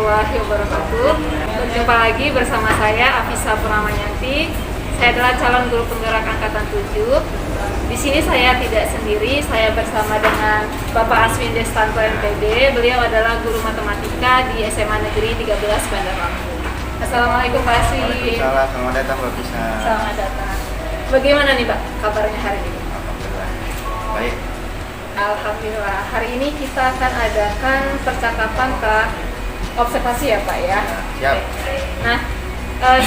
warahmatullahi wabarakatuh. Berjumpa lagi bersama saya Afisa Purnamanyanti. Saya adalah calon guru penggerak angkatan 7. Di sini saya tidak sendiri, saya bersama dengan Bapak Aswin Destanto MPD. Beliau adalah guru matematika di SMA Negeri 13 Bandar Lampung. Assalamualaikum Pak Aswin. Waalaikumsalam, selamat datang Mbak Bisa. Selamat datang. Bagaimana nih Pak kabarnya hari ini? Alhamdulillah. Baik. Alhamdulillah. Hari ini kita akan adakan percakapan ke observasi ya Pak ya. Siap. Nah,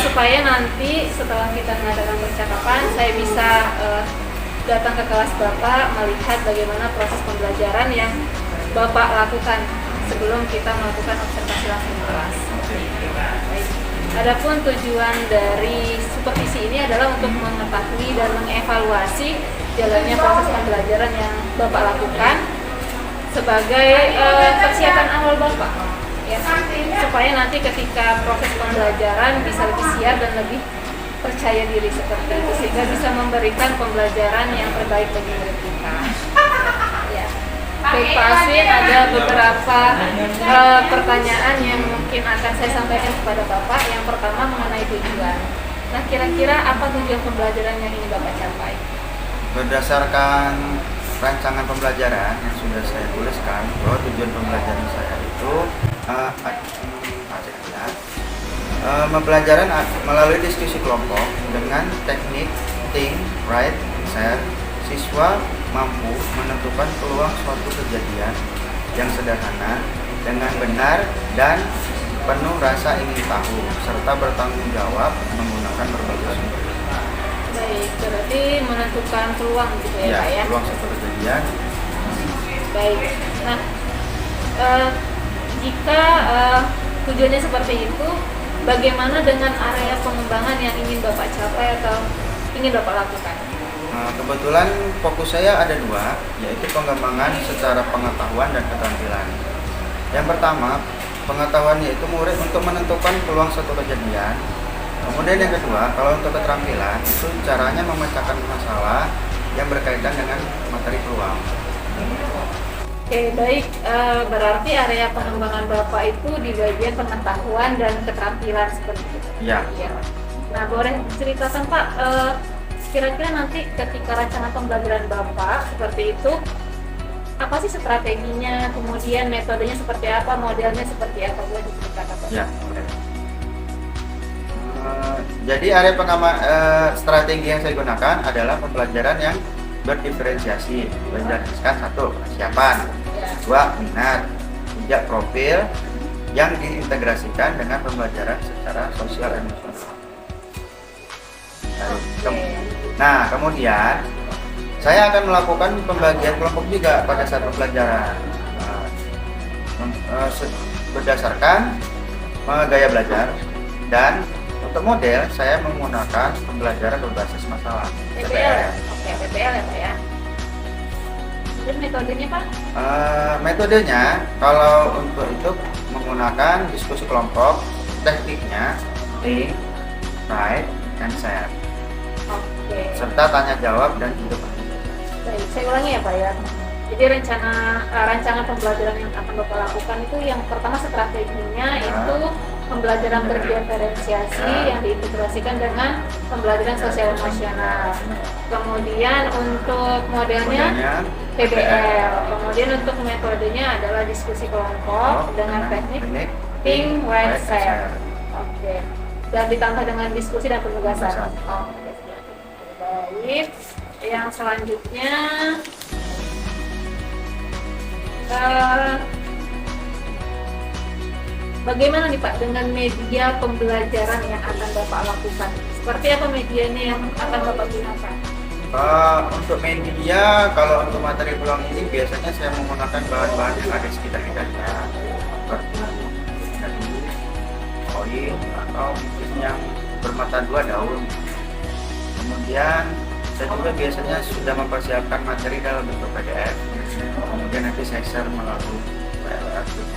supaya nanti setelah kita mengadakan percakapan, saya bisa datang ke kelas Bapak melihat bagaimana proses pembelajaran yang Bapak lakukan sebelum kita melakukan observasi langsung di kelas. Baik. Adapun tujuan dari supervisi ini adalah untuk mengetahui dan mengevaluasi jalannya proses pembelajaran yang Bapak lakukan sebagai persiapan awal Bapak, ya, supaya nanti ketika proses pembelajaran bisa lebih siap dan lebih percaya diri seperti itu, sehingga bisa memberikan pembelajaran yang terbaik bagi murid kita. Ya. Baik Pak Aswin, ada beberapa pertanyaan yang mungkin akan saya sampaikan kepada Bapak. Yang pertama mengenai tujuan. Nah, kira-kira apa tujuan pembelajaran yang ingin Bapak capai? Berdasarkan rancangan pembelajaran yang sudah saya tuliskan, bahwa tujuan pembelajaran saya itu pembelajaran melalui diskusi kelompok dengan teknik think, write, share. Siswa mampu menentukan peluang suatu kejadian yang sederhana dengan benar dan penuh rasa ingin tahu, serta bertanggung jawab menggunakan berbagai sumber. Baik, berarti menentukan peluang gitu ya Pak ya? Peluang suatu kejadian. Baik, nah jika tujuannya seperti itu, bagaimana dengan area pengembangan yang ingin Bapak capai atau ingin Bapak lakukan? Kebetulan fokus saya ada dua, yaitu pengembangan secara pengetahuan dan keterampilan. Yang pertama, pengetahuannya itu murid untuk menentukan peluang suatu kejadian. Kemudian yang kedua, kalau untuk keterampilan, itu caranya memecahkan masalah yang berkaitan dengan materi peluang. Oke, baik. Berarti area pengembangan Bapak itu di bagian pengetahuan dan keterampilan seperti itu. Iya. Ya. Nah, boleh ceritakan Pak, kira-kira nanti ketika rancangan pembelajaran Bapak seperti itu, apa sih strateginya, kemudian metodenya seperti apa, modelnya seperti apa, boleh diceritakan Pak? Ya, boleh. Jadi area strategi yang saya gunakan adalah pembelajaran yang berdiferensiasi, berdasarkan satu, persiapan, dua, minat, tiga, profil yang diintegrasikan dengan pembelajaran secara sosial emosional. Nah, kemudian saya akan melakukan pembagian kelompok juga pada saat pembelajaran berdasarkan gaya belajar, dan untuk model saya menggunakan pembelajaran berbasis masalah PPL. Oke, PPL ya Pak ya. Dan metodenya Pak? Metodenya kalau untuk itu menggunakan diskusi kelompok, tekniknya think, write, and share. Oke. Serta tanya jawab dan hidup. Baik, saya ulangi ya Pak ya. Jadi rancangan pembelajaran yang akan Bapak lakukan itu yang pertama strateginya itu pembelajaran berdiferensiasi yang diintegrasikan dengan pembelajaran sosial emosional. Kemudian untuk modelnya PBL. Kemudian untuk metodenya adalah diskusi kelompok dengan teknik think, write, share. Oke. Dan ditambah dengan diskusi dan penugasan. Oke. Baik. Yang selanjutnya bagaimana nih Pak dengan media pembelajaran yang akan Bapak lakukan? Seperti apa medianya yang akan Bapak gunakan? Untuk media, kalau untuk materi peluang ini biasanya saya menggunakan bahan-bahan yang ada di sekitar kita, seperti koin atau mungkin yang bermata dua daun. Kemudian saya juga biasanya sudah mempersiapkan materi dalam bentuk PDF. Kemudian nanti saya share melalui WhatsApp.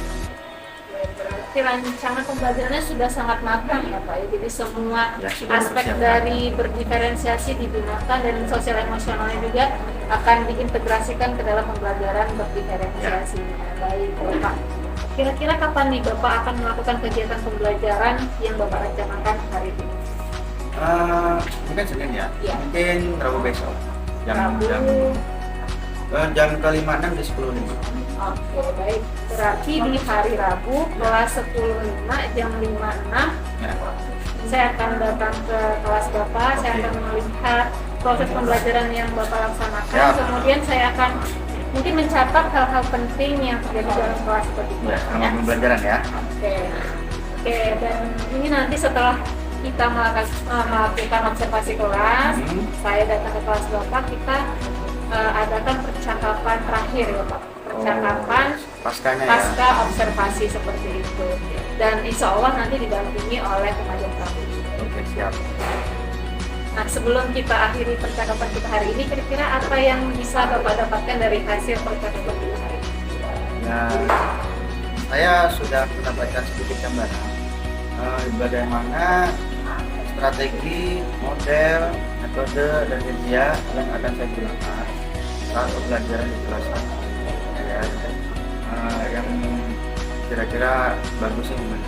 Berarti rancangan pembelajarannya sudah sangat matang ya Pak. Jadi semua sudah aspek dari berdiferensiasi digunakan dan sosial emosionalnya juga akan diintegrasikan ke dalam pembelajaran berdiferensiasi. Baik Pak. Kira-kira kapan nih Bapak akan melakukan kegiatan pembelajaran yang Bapak rencanakan hari ini? Mungkin Senin ya? Iya. Mungkin Rabu besok. Rabu. Jam ke-5.6 di 10.5. Oke, baik. Berarti di hari Rabu kelas 10.5 jam 5.6 Ya. saya akan datang ke kelas Bapak, saya akan melihat proses pembelajaran yang Bapak laksanakan, Ya. kemudian saya akan mungkin mencatat hal-hal penting yang terjadi dalam kelas seperti itu. Ya, sama pembelajaran ya. Oke. Oke, dan ini nanti setelah kita melakukan observasi kelas, saya datang ke kelas Bapak, kita adakan percakapan terakhir ya Pak. Percakapan Paskanya ya. pasca observasi seperti itu. Dan insya Allah nanti didampingi oleh pengajar kami. Oke, siap. Nah, sebelum kita akhiri percakapan kita hari ini, kira-kira apa yang bisa Bapak dapatkan dari hasil percakapan kita hari ini? Ya, saya sudah mendapatkan sedikit gambaran bagaimana strategi, model, metode, dan media yang akan saya gunakan saat pembelajaran di kelas 1. Ya, yang kira-kira bagus ini.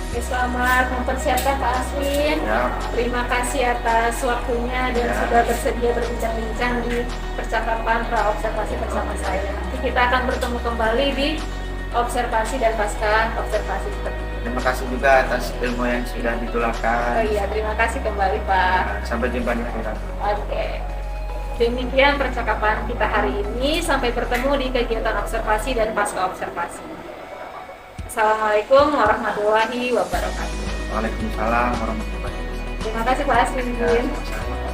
Oke, selamat mempersiapkan Pak Aswin. Ya. Terima kasih atas waktunya dan Ya. sudah bersedia berbincang-bincang di percakapan pra-observasi bersama saya. Nanti kita akan bertemu kembali di observasi dan pasca observasi seperti ini. Terima kasih juga atas ilmu yang sudah ditularkan. Oh iya, terima kasih kembali Pak. Sampai jumpa di akhirat. Oke. Demikian percakapan kita hari ini. Sampai bertemu di kegiatan observasi dan pasca observasi. Assalamualaikum warahmatullahi wabarakatuh. Waalaikumsalam warahmatullahi wabarakatuh. Terima kasih Pak Aswin. Ya, sama-sama.